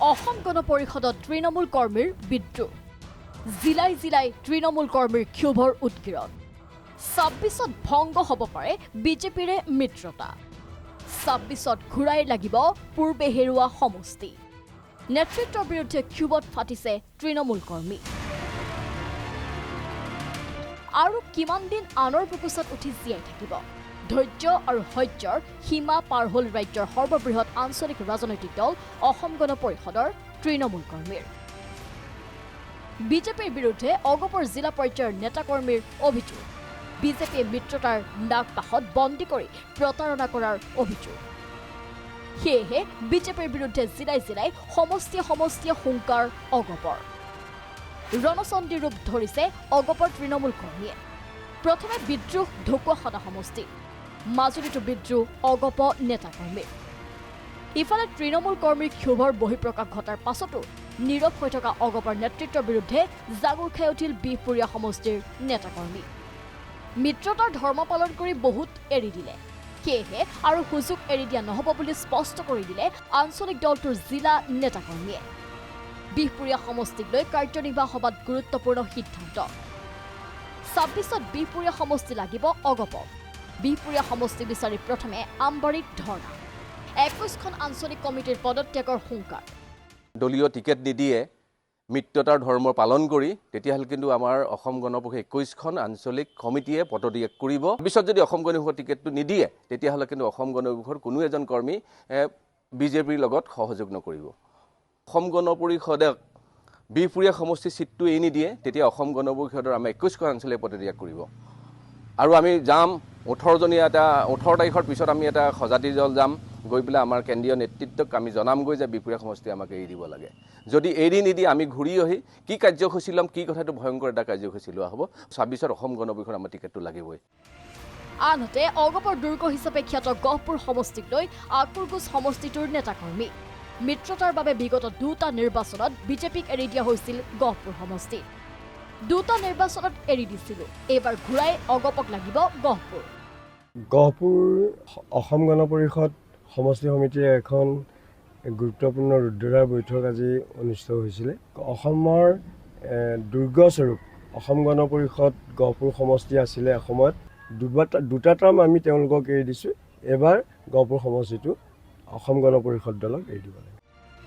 অসম গণ পৰিষদত তৃণমূল কৰ্মীৰ বিদ্ৰোহ জিলাই জিলাই তৃণমূল কৰ্মীৰ ক্ষোভৰ উৎকীৰণ ২৬ত ভংগ হ'ব পাৰে বিজেপিৰে মিত্ৰতা ২৬ত ঘূৰাই লাগিব পূৰ্বে হেৰুৱা সমষ্টি নেতৃত্বৰ বিৰুদ্ধে ক্ষোভত ফাটিছে তৃণমূল কৰ্মী আৰু কিমান দিন আনৰ বুকুচত উঠি জীয়াই থাকিব ধৈৰ্য আৰু সহ্যৰ সীমা পাৰ হ'ল ৰাজ্যৰ সৰ্ববৃহৎ আঞ্চলিক ৰাজনৈতিক দল অসম গণ পৰিষদৰ তৃণমূল কৰ্মীৰ বিজেপিৰ বিৰুদ্ধে অগপৰ জিলা পৰ্যায়ৰ নেতাকৰ্মীৰ অভিযোগ বিজেপিয়ে মিত্ৰতাৰ নাক কাষত বন্দী কৰি প্ৰতাৰণা কৰাৰ অভিযোগ সেয়েহে বিজেপিৰ বিৰুদ্ধে জিলাই জিলাই সমষ্টিয়ে হুংকাৰ অগপৰ ৰণচণ্ডী ৰূপ ধৰিছে অগপৰ তৃণমূল কৰ্মীয়ে প্ৰথমে বিদ্ৰোহ ঢকুৱাখনা সমষ্টি মাজুলীতো বিদ্ৰোহ অগপ নেতাকৰ্মীৰ ইফালে তৃণমূল কৰ্মীৰ ক্ষোভৰ বহিঃপ্ৰকাশ ঘটাৰ পাছতো নীৰৱ হৈ থকা অগপৰ নেতৃত্বৰ বিৰুদ্ধে জাগুৰ খাই উঠিল বিহপুৰীয়া সমষ্টিৰ নেতাকৰ্মী মিত্ৰতাৰ ধৰ্ম পালন কৰি বহুত এৰি দিলে সেয়েহে আৰু সুযোগ এৰি দিয়া নহ'ব বুলি স্পষ্ট কৰি দিলে আঞ্চলিক দলটোৰ জিলা নেতাকৰ্মীয়ে বিহপুৰীয়া সমষ্টিক লৈ কাৰ্যনিৰ্বাহ সভাত গুৰুত্বপূৰ্ণ সিদ্ধান্ত ২৬ত বিহপুৰীয়া সমষ্টি লাগিব অগপক বিহপুৰীয়া সমষ্টি বিচাৰি প্ৰথমে আমবাৰীত ধৰ্ণা ২১খন আঞ্চলিক কমিটিৰ পদত্যাগৰ হুংকাৰ দলীয় টিকেট নিদিয়ে মিত্ৰতাৰ ধৰ্ম পালন কৰি তেতিয়াহ'লে কিন্তু আমাৰ অসম গণ পৰিষদ ২১খন আঞ্চলিক কমিটিয়ে পদত্যাগ কৰিব পিছত যদি অসম গণ পৰিষদৰ টিকেটটো নিদিয়ে তেতিয়াহ'লে কিন্তু অসম গণ পৰিষদৰ কোনো এজন কৰ্মী বিজেপিৰ লগত সহযোগ নকৰিব অসম গণ পৰিষদে বিহপুৰীয়া সমষ্টি সিটটো এৰি নিদিয়ে তেতিয়া অসম গণ পৰিষদৰ আমাৰ ২১খন আঞ্চলিক পদত্যাগ কৰিব আৰু আমি যাম ১৮ তাৰিখৰ পিছত আমি এটা সজাতি দল যাম গৈ পেলাই আমাৰ কেন্দ্ৰীয় নেতৃত্বক আমি জনামগৈ যে বিহপুৰীয়া সমষ্টি আমাক এৰি দিব লাগে যদি এৰি নিদিয়ে আমি ঘূৰি আহি কি কাৰ্যসূচী ল'ম কি কথাটো ভয়ংকৰ এটা কাৰ্যসূচী লোৱা হ'ব ২৬ত অসম গণ পৰিষদৰ আমাৰ টিকেটটো লাগিবই আনহাতে অগপৰ দুৰ্গ হিচাপে খ্যাত গহপুৰ সমষ্টিক লৈ আকুৰগোজ সমষ্টিটোৰ নেতাকৰ্মী মিত্ৰতাৰ বাবে বিগত দুটা নিৰ্বাচনত বিজেপিক এৰি দিয়া হৈছিল গহপুৰ সমষ্টি দুটা নিৰ্বাচনত এৰি দিছিলো এইবাৰ ঘূৰাই অগপক লাগিব গহপুৰ অসম গণ পৰিষদ সমষ্টি সমিতিৰ এখন গুৰুত্বপূৰ্ণ ৰুদ্ৰদ্বাৰ বৈঠক আজি অনুষ্ঠিত হৈছিলে অসমৰ দুৰ্গস্বৰূপ অসম গণ পৰিষদ গহপুৰ সমষ্টি আছিলে এসময়ত দুটা টাৰ্ম আমি তেওঁলোকক এৰি দিছোঁ এবাৰ গহপুৰ সমষ্টিটো অসম গণ পৰিষদ দলক এৰি দিব লাগে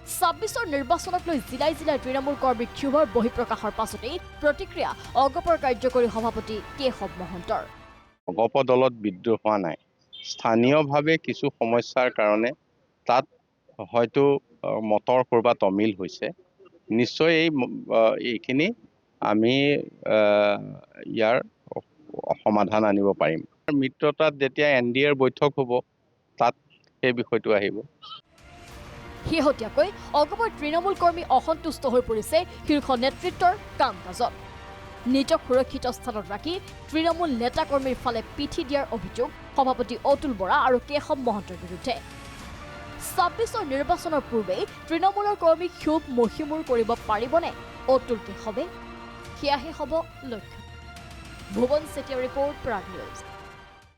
২৬ৰ নিৰ্বাচনক লৈ জিলাই জিলাই তৃণমূল কৰ্মীৰ ক্ষোভৰ বহিঃপ্ৰকাশৰ পাছতেই প্ৰতিক্ৰিয়া অগপৰ কাৰ্যকৰী সভাপতি কেশৱ মহন্তৰ অগপ দলত বিদ্ৰোহ হোৱা নাই স্থানীয়ভাৱে কিছু সমস্যাৰ কাৰণে তাত হয়তো মতৰ কৰবাত অমিল হৈছে নিশ্চয় এইখিনি আমি ইয়াৰ সমাধান আনিব পাৰিম মিত্ৰতাত যেতিয়া NDAৰ বৈঠক হ'ব তাত সেই বিষয়টো আহিব শেহতীয়াকৈ অগপৰ তৃণমূল কৰ্মী অসন্তুষ্ট হৈ পৰিছে শীৰ্ষ নেতৃত্বৰ কাম কাজত নিজক সুৰক্ষিত স্থানত ৰাখি তৃণমূল নেতাকৰ্মীৰ ফালে পিঠি দিয়াৰ অভিযোগ সভাপতি অতুল বৰা আৰু কেশৱ মহন্তৰ বিৰুদ্ধে ২৬ৰ নিৰ্বাচনৰ পূৰ্বেই তৃণমূলৰ কৰ্মী ক্ষোভ মষিমূৰ কৰিব পাৰিবনে অতুল কেশৱে সেয়াহে হ'ব লক্ষ্য ভুৱন চেতিয়াৰ ৰিপৰ্ট প্ৰাগ নিউজ